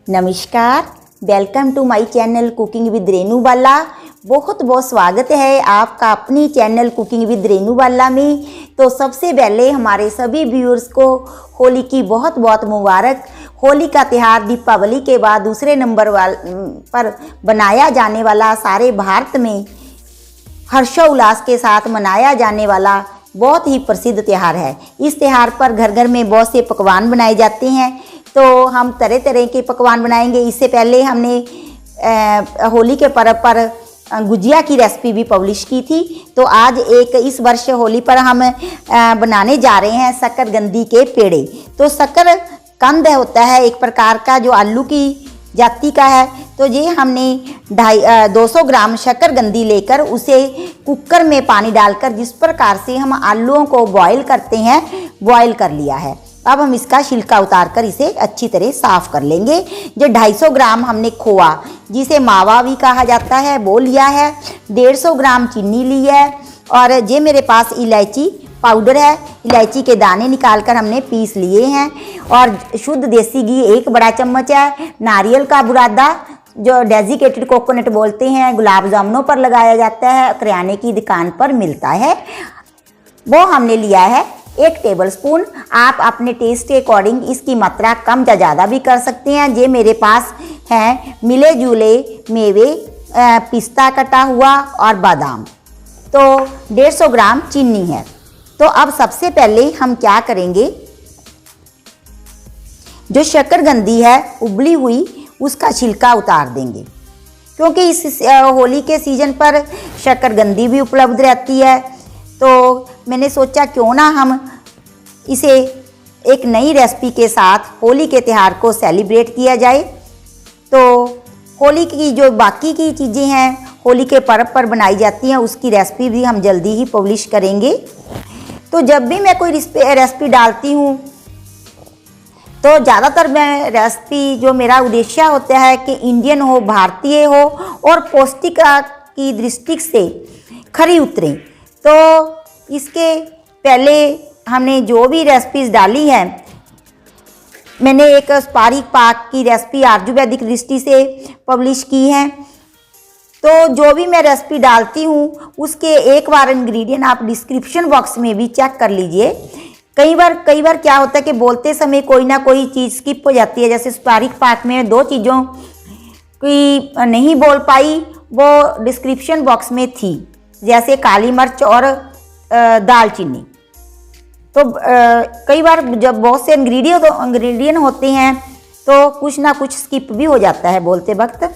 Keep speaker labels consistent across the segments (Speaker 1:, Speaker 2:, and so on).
Speaker 1: नमस्कार, welcome to my channel cooking with Renu Bala. बहुत बहुत स्वागत है आपका अपनी channel cooking with Renu Bala में। तो सबसे पहले हमारे सभी व्यूअर्स को होली की बहुत बहुत मुबारक। होली का त्यौहार दीपावली के बाद दूसरे नंबर पर बनाया जाने वाला, सारे भारत में हर्षोल्लास के साथ मनाया जाने वाला बहुत ही प्रसिद्ध त्यौहार है। इस त्यौहार पर घर घर में बहुत से पकवान बनाए जाते हैं। तो हम तरह तरह के पकवान बनाएंगे। इससे पहले हमने होली के पर्व पर गुजिया की रेसिपी भी पब्लिश की थी। तो आज इस वर्ष होली पर हम बनाने जा रहे हैं शकरकंदी के पेड़े। तो शकरकंद होता है एक प्रकार का जो आलू की जाति का है। तो ये हमने 200 ग्राम शकरकंदी लेकर उसे कुकर में पानी डालकर जिस प्रकार से हम आलूओं को बॉईल करते हैं, बॉईल कर लिया है। अब हम इसका छिलका उतारकर इसे अच्छी तरह साफ कर लेंगे। जो 250 ग्राम हमने खोआ, जिसे मावा भी कहा जाता है, वो लिया है। 150 ग्राम चीनी ली है। और ये मेरे पास इलायची पाउडर है। इलायची के दाने निकालकर हमने पीस लिए हैं। और शुद्ध देसी घी 1 बड़ा चम्मच है। नारियल का बुरादा जो डेजिकेटेड कोकोनट बोलते हैं, गुलाब जामुनों पर लगाया जाता है, किराने की दुकान पर मिलता है, वो हमने लिया है 1 टेबलस्पून। आप अपने टेस्ट के अकॉर्डिंग इसकी मात्रा कम या ज़्यादा भी कर सकते हैं। ये मेरे पास हैं मिले जुले मेवे, पिस्ता कटा हुआ और बादाम। तो 150 ग्राम चीनी है। तो अब सबसे पहले हम क्या करेंगे, जो शकरकंदी है उबली हुई, उसका छिलका उतार देंगे। क्योंकि इस होली के सीज़न पर शकरकंदी भी उपलब्ध रहती है। तो मैंने सोचा क्यों ना हम इसे एक नई रेसिपी के साथ होली के त्यौहार को सेलिब्रेट किया जाए। तो होली की जो बाकी की चीज़ें हैं होली के पर्व पर बनाई जाती हैं, उसकी रेसिपी भी हम जल्दी ही पब्लिश करेंगे। तो जब भी मैं कोई रेसिपी डालती हूँ तो ज़्यादातर मैं रेसिपी जो मेरा उद्देश्य होता है कि इंडियन हो, भारतीय हो और पौष्टिक की दृष्टि से खरी उतरे। तो इसके पहले हमने जो भी रेसिपीज़ डाली हैं, मैंने एक स्पारिक पाक की रेसिपी आयुर्वेदिक दृष्टि से पब्लिश की है। तो जो भी मैं रेसिपी डालती हूँ उसके एक बार इंग्रेडिएंट आप डिस्क्रिप्शन बॉक्स में भी चेक कर लीजिए। कई बार क्या होता है कि बोलते समय कोई ना कोई चीज़ स्किप हो जाती है। जैसे स्पारिक पाक में 2 चीज़ों की नहीं बोल पाई, वो डिस्क्रिप्शन बॉक्स में थी, जैसे काली मिर्च और दालचीनी। तो कई बार जब बहुत से इंग्रेडिएंट होते हैं तो कुछ ना कुछ स्किप भी हो जाता है बोलते वक्त।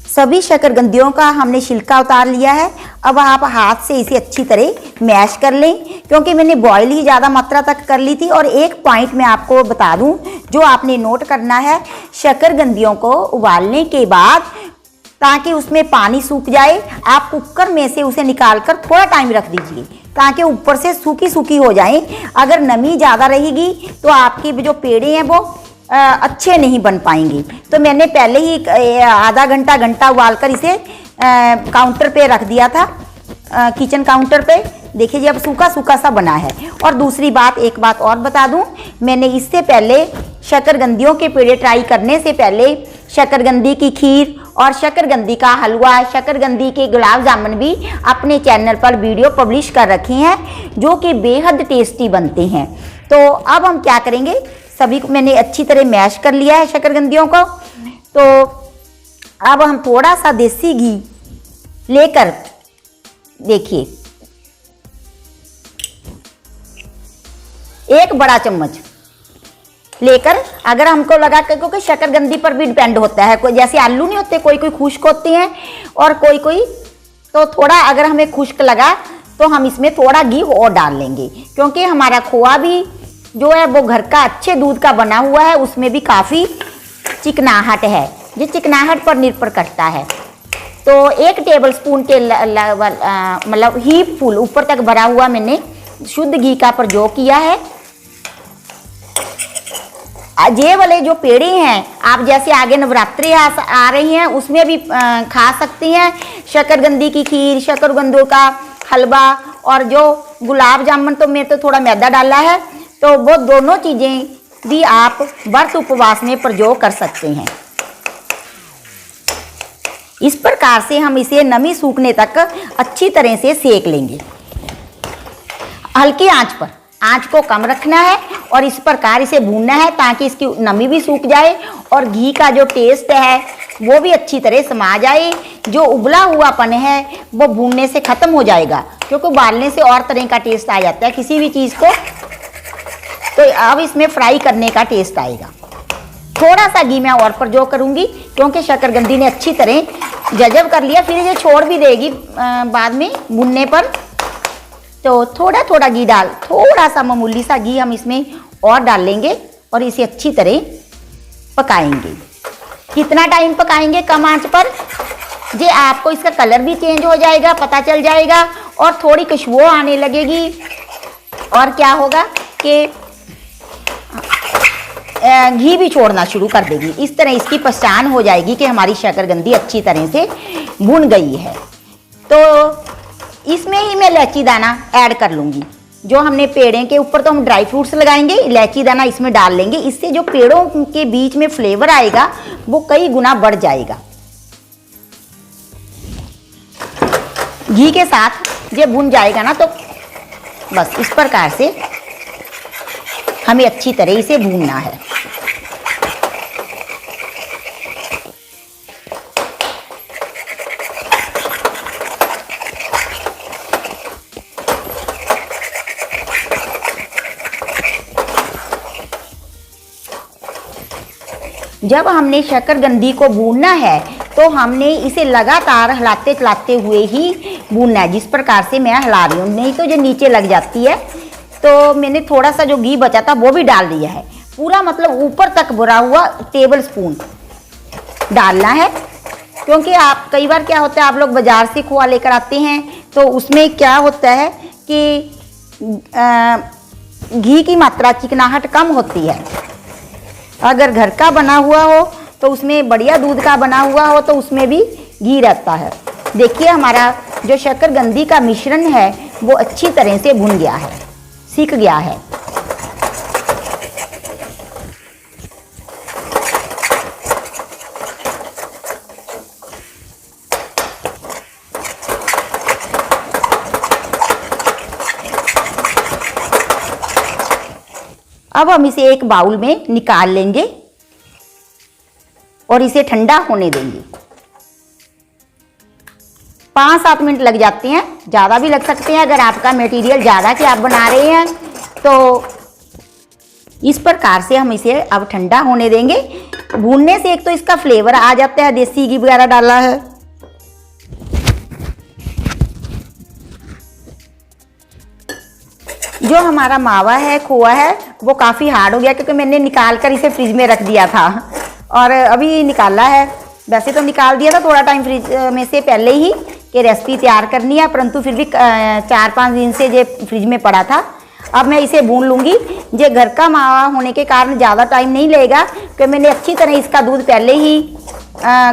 Speaker 1: सभी शकरकंदियों का हमने छिलका उतार लिया है। अब आप हाथ से इसे अच्छी तरह मैश कर लें, क्योंकि मैंने बॉईल ही ज़्यादा मात्रा तक कर ली थी। और एक पॉइंट मैं आपको बता दूं जो आपने नोट करना है, शकरकंदियों को उबालने के बाद ताकि उसमें पानी सूख जाए, आप कुकर में से उसे निकालकर थोड़ा टाइम रख दीजिए ताकि ऊपर से सूखी सूखी हो जाए। अगर नमी ज़्यादा रहेगी तो आपके जो पेड़े हैं वो अच्छे नहीं बन पाएंगे। तो मैंने पहले ही आधा घंटा उबालकर इसे काउंटर पे रख दिया था, किचन काउंटर पे। देखिए जी अब सूखा सूखा सा बना है। और दूसरी बात, एक बात और बता दूं, मैंने इससे पहले शकरकंदियों के पेड़े ट्राई करने से पहले शकरकंदी की खीर और शकरकंदी का हलवा, शकरकंदी के गुलाब जामुन भी अपने चैनल पर वीडियो पब्लिश कर रखे हैं, जो कि बेहद टेस्टी बनते हैं। तो अब हम क्या करेंगे, सभी को मैंने अच्छी तरह मैश कर लिया है शकरकंदियों को। तो अब हम थोड़ा सा देसी घी लेकर, देखिए 1 बड़ा चम्मच लेकर, अगर हमको लगा क्योंकि शकरकंदी पर भी डिपेंड होता है, कोई जैसे आलू नहीं होते, कोई खुश्क होते हैं और कोई तो थोड़ा अगर हमें खुश्क लगा तो हम इसमें थोड़ा घी और डाल लेंगे। क्योंकि हमारा खोआ भी जो है वो घर का अच्छे दूध का बना हुआ है, उसमें भी काफ़ी चिकनाहट है, ये चिकनाहट पर निर्भर करता है। तो 1 टेबलस्पून के मतलब हीप फुल ऊपर तक भरा हुआ मैंने शुद्ध घी का प्रयोग किया है। ये वाले जो पेड़े हैं आप जैसे आगे नवरात्रि आ रही हैं उसमें भी खा सकती हैं। शकरकंदी की खीर, शकरकंदों का हलवा और जो गुलाब जामुन, तो मैं तो थोड़ा मैदा डाला है तो वो दोनों चीज़ें भी आप व्रत उपवास में प्रयोग कर सकते हैं। इस प्रकार से हम इसे नमी सूखने तक अच्छी तरह से सेक लेंगे। हल्की आंच पर, आंच को कम रखना है और इस प्रकार इसे भूनना है ताकि इसकी नमी भी सूख जाए और घी का जो टेस्ट है वो भी अच्छी तरह समा जाए। जो उबला हुआपन है वो भूनने से ख़त्म हो जाएगा, क्योंकि उबालने से और तरह का टेस्ट आ जाता है किसी भी चीज़ को। तो अब इसमें फ्राई करने का टेस्ट आएगा। थोड़ा सा घी मैं और प्रयोग करूँगी, क्योंकि शकरकंदी ने अच्छी तरह जज़ब कर लिया, फिर ये छोड़ भी देगी बाद में भुनने पर। तो थोड़ा थोड़ा घी डाल, थोड़ा सा मामूली सा घी हम इसमें और डाल लेंगे और इसे अच्छी तरह पकाएंगे। कितना टाइम पकाएंगे? कम आंच पर। जे आपको इसका कलर भी चेंज हो जाएगा, पता चल जाएगा और थोड़ी खुशबू आने लगेगी। और क्या होगा कि घी भी छोड़ना शुरू कर देगी। इस तरह इसकी पहचान हो जाएगी कि हमारी शकरकंदी अच्छी तरह से भुन गई है। तो इसमें ही मैं इलायची दाना ऐड कर लूँगी। जो हमने पेड़ों के ऊपर तो हम ड्राई फ्रूट्स लगाएंगे, इलायची दाना इसमें डाल लेंगे। इससे जो पेड़ों के बीच में फ्लेवर आएगा वो कई गुना बढ़ जाएगा। घी के साथ जब भुन जाएगा ना, तो बस इस प्रकार से हमें अच्छी तरह इसे भूनना है। जब हमने शकरकंदी को भूनना है तो हमने इसे लगातार हिलाते चलाते हुए ही भूनना है, जिस प्रकार से मैं हिला रही हूँ, नहीं तो जो नीचे लग जाती है। तो मैंने थोड़ा सा जो घी बचा था वो भी डाल दिया है, पूरा मतलब ऊपर तक भरा हुआ टेबल स्पून डालना है। क्योंकि आप कई बार क्या होता है, आप लोग बाज़ार से खोआ लेकर आते हैं तो उसमें क्या होता है कि घी की मात्रा, चिकनाहट कम होती है। अगर घर का बना हुआ हो तो उसमें बढ़िया दूध का बना हुआ हो तो उसमें भी घी रहता है। देखिए हमारा जो शकरकंदी का मिश्रण है वो अच्छी तरह से भुन गया है, सीख गया है। अब हम इसे एक बाउल में निकाल लेंगे और इसे ठंडा होने देंगे। 5-7 मिनट लग जाते हैं, ज़्यादा भी लग सकते हैं अगर आपका मटेरियल ज़्यादा के आप बना रहे हैं तो। इस प्रकार से हम इसे अब ठंडा होने देंगे। भूनने से एक तो इसका फ्लेवर आ जाता है, देसी घी वगैरह डाला है। जो हमारा मावा है, खोआ है, वो काफ़ी हार्ड हो गया क्योंकि मैंने निकाल कर इसे फ्रिज में रख दिया था और अभी निकाला है। वैसे तो निकाल दिया था थोड़ा टाइम फ्रिज में से पहले ही कि रेसिपी तैयार करनी है, परंतु फिर भी 4-5 दिन से ये फ्रिज में पड़ा था। अब मैं इसे भून लूँगी। ये घर का मावा होने के कारण ज़्यादा टाइम नहीं लेगा क्योंकि मैंने अच्छी तरह इसका दूध पहले ही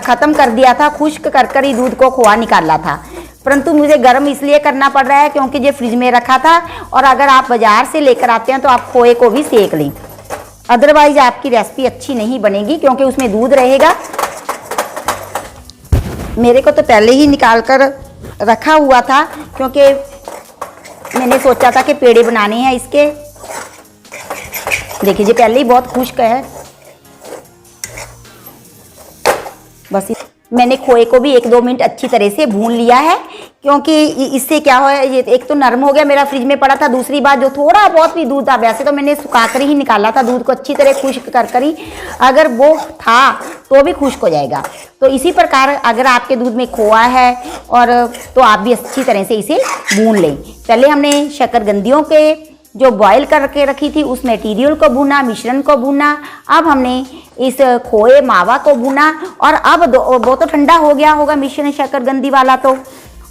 Speaker 1: ख़त्म कर दिया था, खुश्क कर ही दूध को खोआ निकाला था। परंतु मुझे गर्म इसलिए करना पड़ रहा है क्योंकि ये फ्रिज में रखा था। और अगर आप बाज़ार से लेकर आते हैं तो आप खोए को भी सेक लें, अदरवाइज आपकी रेसिपी अच्छी नहीं बनेगी क्योंकि उसमें दूध रहेगा। मेरे को तो पहले ही निकाल कर रखा हुआ था क्योंकि मैंने सोचा था कि पेड़े बनाने हैं इसके। देखिए ये पहले ही बहुत खुश्क है। बस मैंने खोए को भी 1-2 मिनट अच्छी तरह से भून लिया है क्योंकि इससे क्या हो, ये एक तो नरम हो गया, मेरा फ्रिज में पड़ा था। दूसरी बात, जो थोड़ा बहुत भी दूध था, वैसे तो मैंने सुखाकर ही निकाला था दूध को अच्छी तरह खुश्क कर ही, अगर वो था तो भी खुश्क हो जाएगा। तो इसी प्रकार अगर आपके दूध में खोआ है और तो आप भी अच्छी तरह से इसे भून लें। पहले हमने शकरकंदियों के जो बॉयल करके रखी थी उस मटेरियल को भुना, मिश्रण को भुना। अब हमने इस खोए मावा को भुना और अब वो तो ठंडा हो गया होगा मिश्रण शकरकंदी वाला तो।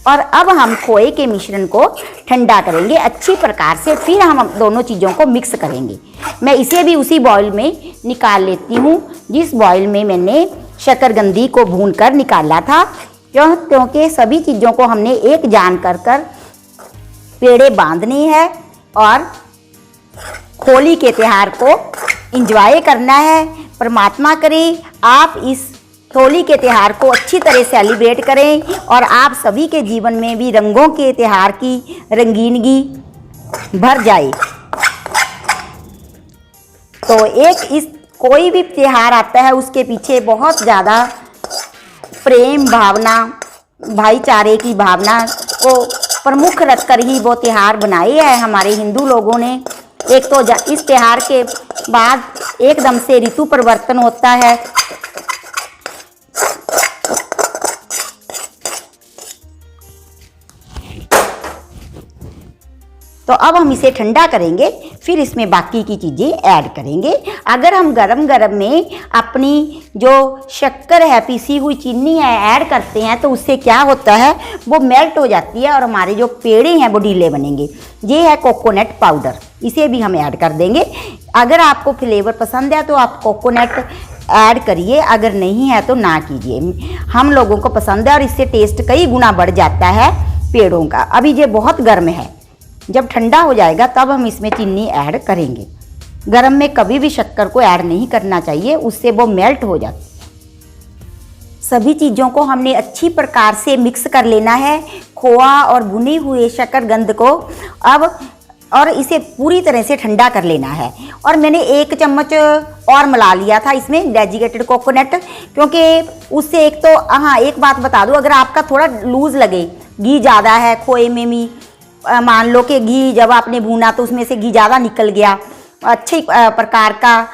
Speaker 1: और अब हम खोए के मिश्रण को ठंडा करेंगे अच्छी प्रकार से, फिर हम दोनों चीज़ों को मिक्स करेंगे। मैं इसे भी उसी बॉयल में निकाल लेती हूँ जिस बॉयल में मैंने शकरकंदी को भून कर निकाला था। क्योंकि सभी चीज़ों को हमने एक जान कर पेड़े बांधने हैं और होली के त्यौहार को एंजॉय करना है। परमात्मा करे आप इस होली के त्यौहार को अच्छी तरह सेलिब्रेट करें और आप सभी के जीवन में भी रंगों के त्यौहार की रंगीनगी भर जाए। तो इस कोई भी त्यौहार आता है उसके पीछे बहुत ज़्यादा प्रेम भावना, भाईचारे की भावना को प्रमुख रखकर ही वो त्यौहार बनाए हैं हमारे हिंदू लोगों ने। एक तो इस त्यौहार के बाद एकदम से ऋतु परिवर्तन होता है। तो अब हम इसे ठंडा करेंगे, फिर इसमें बाकी की चीज़ें ऐड करेंगे। अगर हम गरम गरम में अपनी जो शक्कर है, पीसी हुई चीनी है, ऐड करते हैं तो उससे क्या होता है, वो मेल्ट हो जाती है और हमारे जो पेड़े हैं वो ढीले बनेंगे। ये है कोकोनट पाउडर, इसे भी हम ऐड कर देंगे। अगर आपको फ्लेवर पसंद है तो आप कोकोनट ऐड करिए, अगर नहीं है तो ना कीजिए। हम लोगों को पसंद है और इससे टेस्ट कई गुना बढ़ जाता है पेड़ों का। अभी ये बहुत गर्म है, जब ठंडा हो जाएगा तब हम इसमें चीनी ऐड करेंगे। गरम में कभी भी शक्कर को ऐड नहीं करना चाहिए, उससे वो मेल्ट हो जाती है। सभी चीज़ों को हमने अच्छी प्रकार से मिक्स कर लेना है, खोआ और भुने हुए शक्करकंद को अब, और इसे पूरी तरह से ठंडा कर लेना है। और मैंने 1 चम्मच और मिला लिया था इसमें डेजिकेटेड कोकोनट, क्योंकि उससे एक तो हाँ एक बात बता दूँ, अगर आपका थोड़ा लूज़ लगे, घी ज़्यादा है खोए में भी, मान लो कि घी जब आपने भूना तो उसमें से घी ज़्यादा निकल गया, अच्छे प्रकार का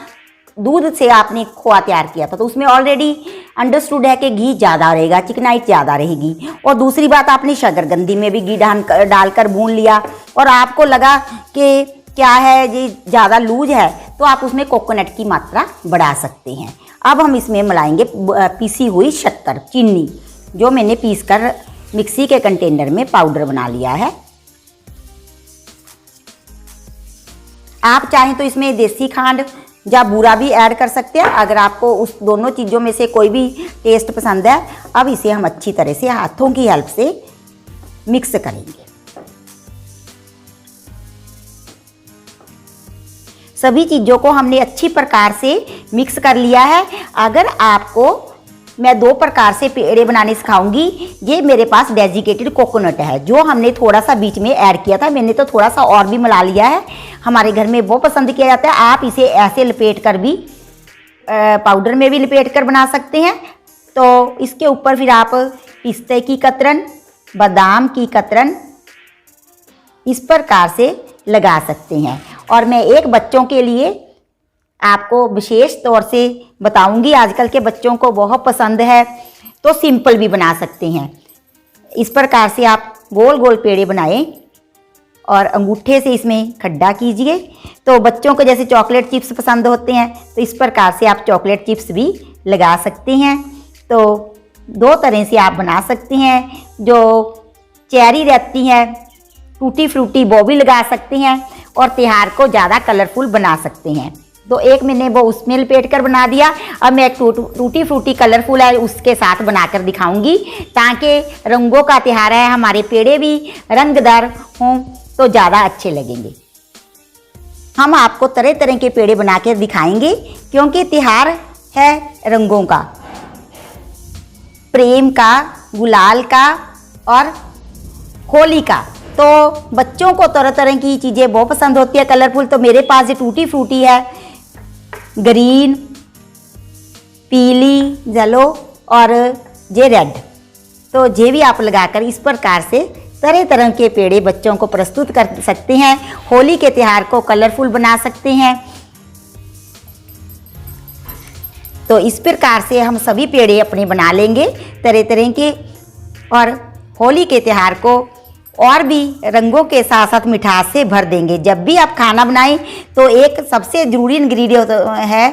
Speaker 1: दूध से आपने खोआ तैयार किया था तो उसमें ऑलरेडी अंडरस्टूड है कि घी ज़्यादा रहेगा, चिकनाइट ज़्यादा रहेगी। और दूसरी बात, आपने शकरकंदी में भी घी डालकर भून लिया और आपको लगा कि क्या है ये ज़्यादा लूज है, तो आप उसमें कोकोनट की मात्रा बढ़ा सकते हैं। अब हम इसमें मिलाएंगे पीसी हुई शक्कर, चीनी, जो मैंने पीस कर मिक्सी के कंटेनर में पाउडर बना लिया है। आप चाहें तो इसमें देसी खांड या बूरा भी ऐड कर सकते हैं, अगर आपको उस दोनों चीज़ों में से कोई भी टेस्ट पसंद है। अब इसे हम अच्छी तरह से हाथों की हेल्प से मिक्स करेंगे। सभी चीज़ों को हमने अच्छी प्रकार से मिक्स कर लिया है। अगर आपको मैं 2 प्रकार से पेड़े बनाने सिखाऊंगी। ये मेरे पास डेजिकेटेड कोकोनट है जो हमने थोड़ा सा बीच में ऐड किया था, मैंने तो थोड़ा सा और भी मिला लिया है, हमारे घर में वो पसंद किया जाता है। आप इसे ऐसे लपेट कर भी पाउडर में भी लपेट कर बना सकते हैं। तो इसके ऊपर फिर आप पिस्ते की कतरन, बादाम की कतरन इस प्रकार से लगा सकते हैं। और मैं एक बच्चों के लिए आपको विशेष तौर से बताऊंगी, आजकल के बच्चों को बहुत पसंद है, तो सिंपल भी बना सकते हैं। इस प्रकार से आप गोल गोल पेड़े बनाएं और अंगूठे से इसमें खड्डा कीजिए। तो बच्चों को जैसे चॉकलेट चिप्स पसंद होते हैं तो इस प्रकार से आप चॉकलेट चिप्स भी लगा सकते हैं। तो 2 तरह से आप बना सकते हैं। जो चेरी रहती हैं, टूटी फ्रूटी, वो भी लगा सकते हैं और त्यौहार को ज़्यादा कलरफुल बना सकते हैं। तो एक मैंने वो उसमें लपेट कर बना दिया। अब मैं एक टूटी फ्रूटी कलरफुल है उसके साथ बनाकर दिखाऊंगी, ताकि रंगों का त्यौहार है, हमारे पेड़े भी रंगदार हों तो ज़्यादा अच्छे लगेंगे। हम आपको तरह तरह के पेड़े बना के दिखाएंगे, क्योंकि त्यौहार है रंगों का, प्रेम का, गुलाल का और होली का। तो बच्चों को तरह तरह की चीज़ें बहुत पसंद होती है कलरफुल। तो मेरे पास ये टूटी फ्रूटी है, ग्रीन, पीली, येलो और ये रेड। तो ये भी आप लगाकर इस प्रकार से तरह तरह के पेड़े बच्चों को प्रस्तुत कर सकते हैं, होली के त्यौहार को कलरफुल बना सकते हैं। तो इस प्रकार से हम सभी पेड़े अपने बना लेंगे तरह तरह के, और होली के त्यौहार को और भी रंगों के साथ साथ मिठास से भर देंगे। जब भी आप खाना बनाएं तो एक सबसे ज़रूरी इंग्रेडिएंट है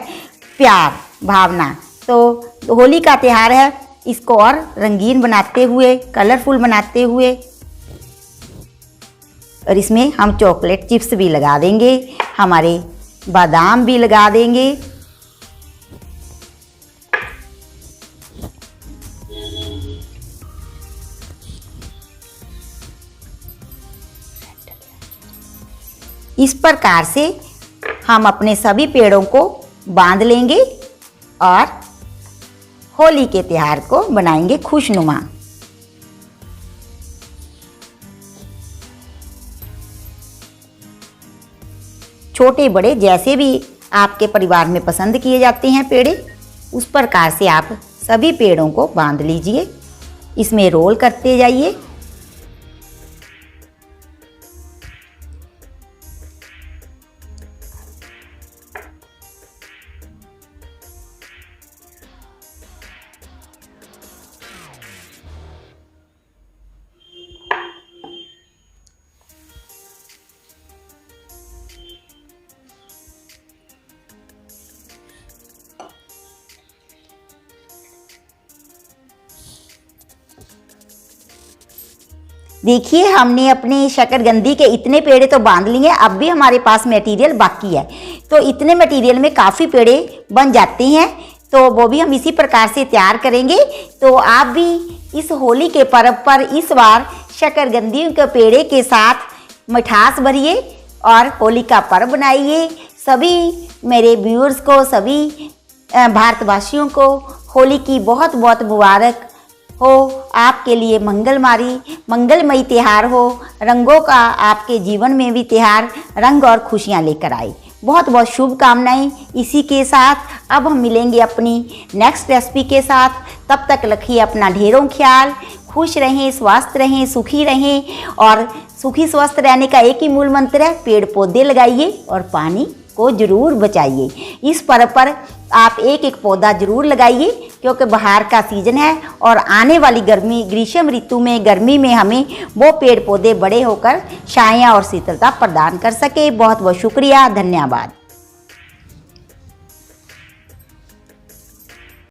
Speaker 1: प्यार, भावना। तो होली का त्यौहार है, इसको और रंगीन बनाते हुए, कलरफुल बनाते हुए, और इसमें हम चॉकलेट चिप्स भी लगा देंगे, हमारे बादाम भी लगा देंगे। इस प्रकार से हम अपने सभी पेड़ों को बांध लेंगे और होली के त्योहार को बनाएंगे खुशनुमा। छोटे बड़े जैसे भी आपके परिवार में पसंद किए जाते हैं पेड़े, उस प्रकार से आप सभी पेड़ों को बांध लीजिए। इसमें रोल करते जाइए। देखिए हमने अपने शकरकंदी के इतने पेड़े तो बांध लिए, अब भी हमारे पास मटेरियल बाकी है। तो इतने मटेरियल में काफ़ी पेड़े बन जाते हैं, तो वो भी हम इसी प्रकार से तैयार करेंगे। तो आप भी इस होली के पर्व पर इस बार शकरकंदी के पेड़े के साथ मिठास भरिए और होली का पर्व बनाइए। सभी मेरे व्यूअर्स को, सभी भारतवासियों को होली की बहुत बहुत मुबारक हो। आपके लिए मंगलमयी त्योहार हो। रंगों का आपके जीवन में भी त्योहार रंग और खुशियाँ लेकर आए। बहुत बहुत शुभकामनाएं। इसी के साथ अब हम मिलेंगे अपनी नेक्स्ट रेसिपी के साथ। तब तक रखिए अपना ढेरों ख्याल। खुश रहें, स्वस्थ रहें, सुखी रहें। और सुखी स्वस्थ रहने का एक ही मूल मंत्र है, पेड़ पौधे लगाइए और पानी को जरूर बचाइए। इस पर्व पर आप एक एक पौधा जरूर लगाइए, क्योंकि बाहर का सीजन है और आने वाली ग्रीष्म ऋतु में, गर्मी में हमें वो पेड़ पौधे बड़े होकर छाया और शीतलता प्रदान कर सके। बहुत बहुत शुक्रिया, धन्यवाद।